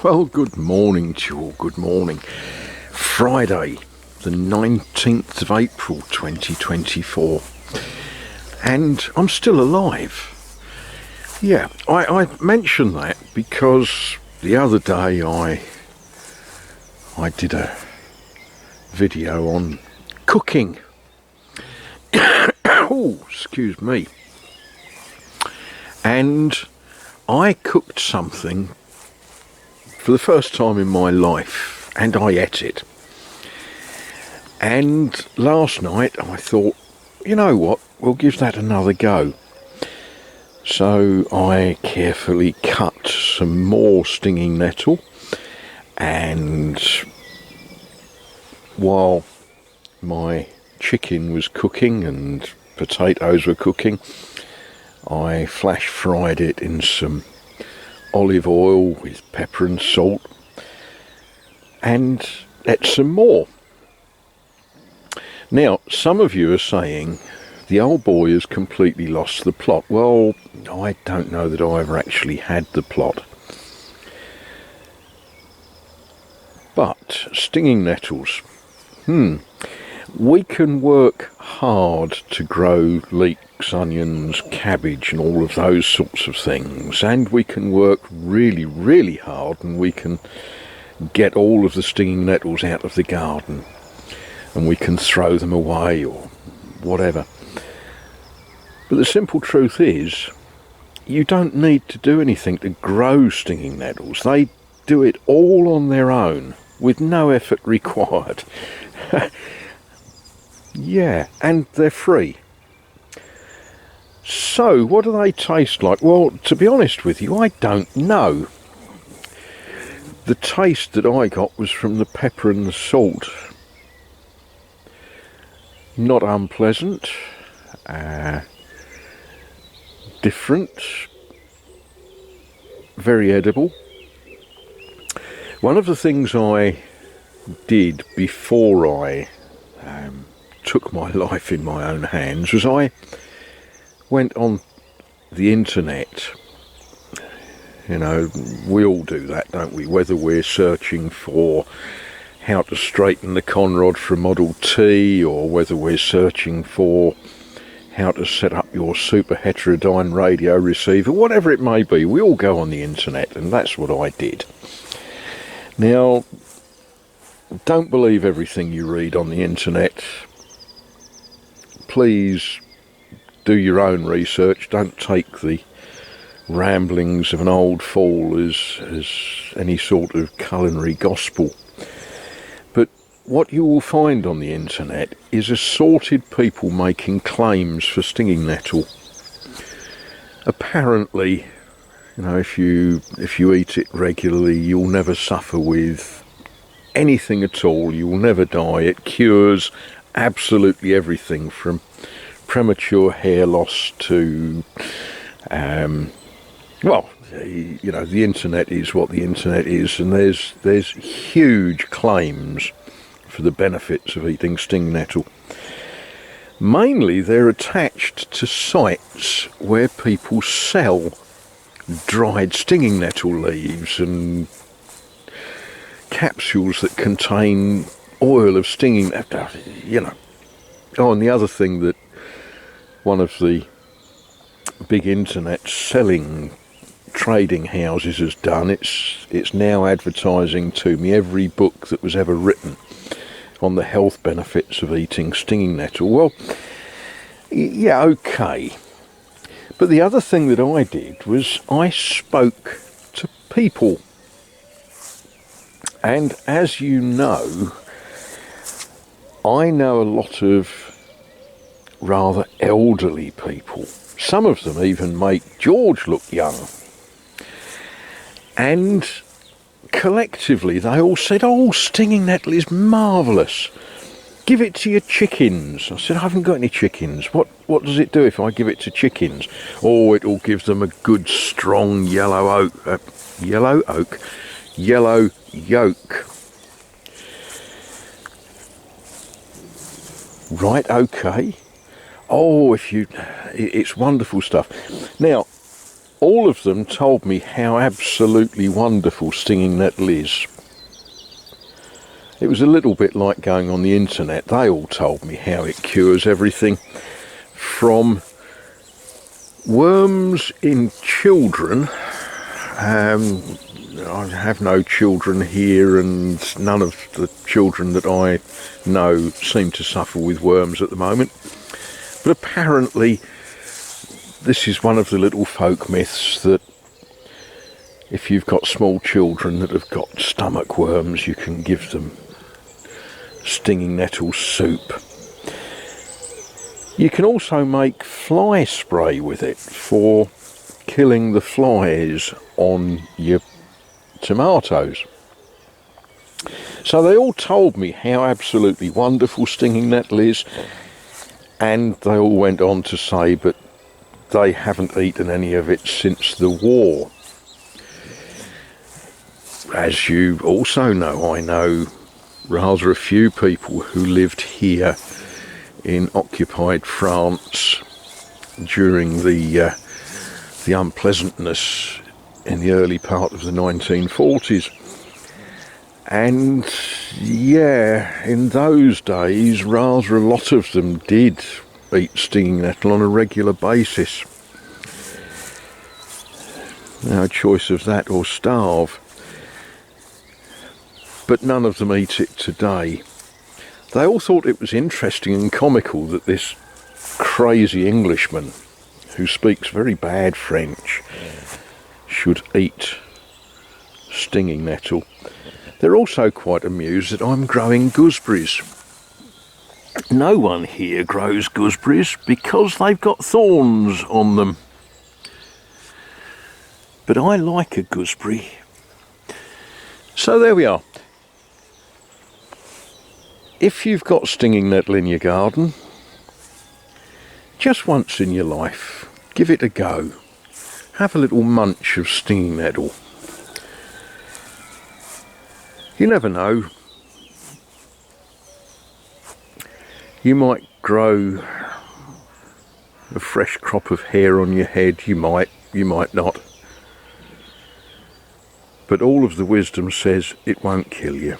Well, good morning to you all, good morning. Friday, the 19th of April 2024, and I'm still alive. Yeah, I mention that because the other day I did a video on cooking. Oh, excuse me. And I cooked something for the first time in my life, and I ate it. And last night I thought, you know what, we'll give that another go. So I carefully cut some more stinging nettle, and while my chicken was cooking and potatoes were cooking, I flash fried it in some olive oil with pepper and salt, and ate some more. Now, some of you are saying the old boy has completely lost the plot. Well, I don't know that I ever actually had the plot. But stinging nettles, we can work hard to grow leeks, onions, cabbage and all of those sorts of things, and we can work really, really hard and we can get all of the stinging nettles out of the garden and we can throw them away or whatever. But the simple truth is, you don't need to do anything to grow stinging nettles. They do it all on their own with no effort required. Yeah, and they're free. So, what do they taste like? Well, to be honest with you, I don't know. The taste that I got was from the pepper and the salt. Not unpleasant. Different. Very edible. One of the things I did before I took my life in my own hands was I went on the internet. You know, we all do that, don't we? Whether we're searching for how to straighten the conrod for a Model T, or whether we're searching for how to set up your super heterodyne radio receiver, whatever it may be, we all go on the internet, and that's what I did. Now, don't believe everything you read on the internet. Please do your own research. Don't take the ramblings of an old fool as any sort of culinary gospel. But what you will find on the internet is assorted people making claims for stinging nettle. Apparently, you know, if you eat it regularly, you'll never suffer with anything at all. You will never die. It cures absolutely everything from premature hair loss to, well, you know, the internet is what the internet is, and there's huge claims for the benefits of eating stinging nettle. Mainly they're attached to sites where people sell dried stinging nettle leaves and capsules that contain oil of stinging nettle, you know. Oh, and the other thing that one of the big internet selling trading houses has done, it's now advertising to me every book that was ever written on the health benefits of eating stinging nettle. Well, yeah, okay. But the other thing that I did was I spoke to people. And as you know, I know a lot of rather elderly people. Some of them even make George look young. And collectively they all said, oh, stinging nettle is marvellous. Give it to your chickens. I said, I haven't got any chickens. What does it do if I give it to chickens? Oh, it'll give them a good strong yellow yolk. Right, okay. Oh, it's wonderful stuff. Now, all of them told me how absolutely wonderful stinging nettle is. It was a little bit like going on the internet. They all told me how it cures everything from worms in children. I have no children here, and none of the children that I know seem to suffer with worms at the moment. But apparently this is one of the little folk myths that if you've got small children that have got stomach worms, you can give them stinging nettle soup. You can also make fly spray with it for killing the flies on your tomatoes. So they all told me how absolutely wonderful stinging nettle is, and they all went on to say that they haven't eaten any of it since the war. As you also know, I know rather a few people who lived here in occupied France during the unpleasantness in the early part of the 1940s. And yeah, in those days, rather a lot of them did eat stinging nettle on a regular basis. No choice of that or starve. But none of them eat it today. They all thought it was interesting and comical that this crazy Englishman, who speaks very bad French, should eat stinging nettle. They're also quite amused that I'm growing gooseberries. No one here grows gooseberries because they've got thorns on them. But I like a gooseberry. So there we are. If you've got stinging nettle in your garden, just once in your life, give it a go. Have a little munch of stinging nettle. You never know. You might grow a fresh crop of hair on your head. You might not. But all of the wisdom says it won't kill you.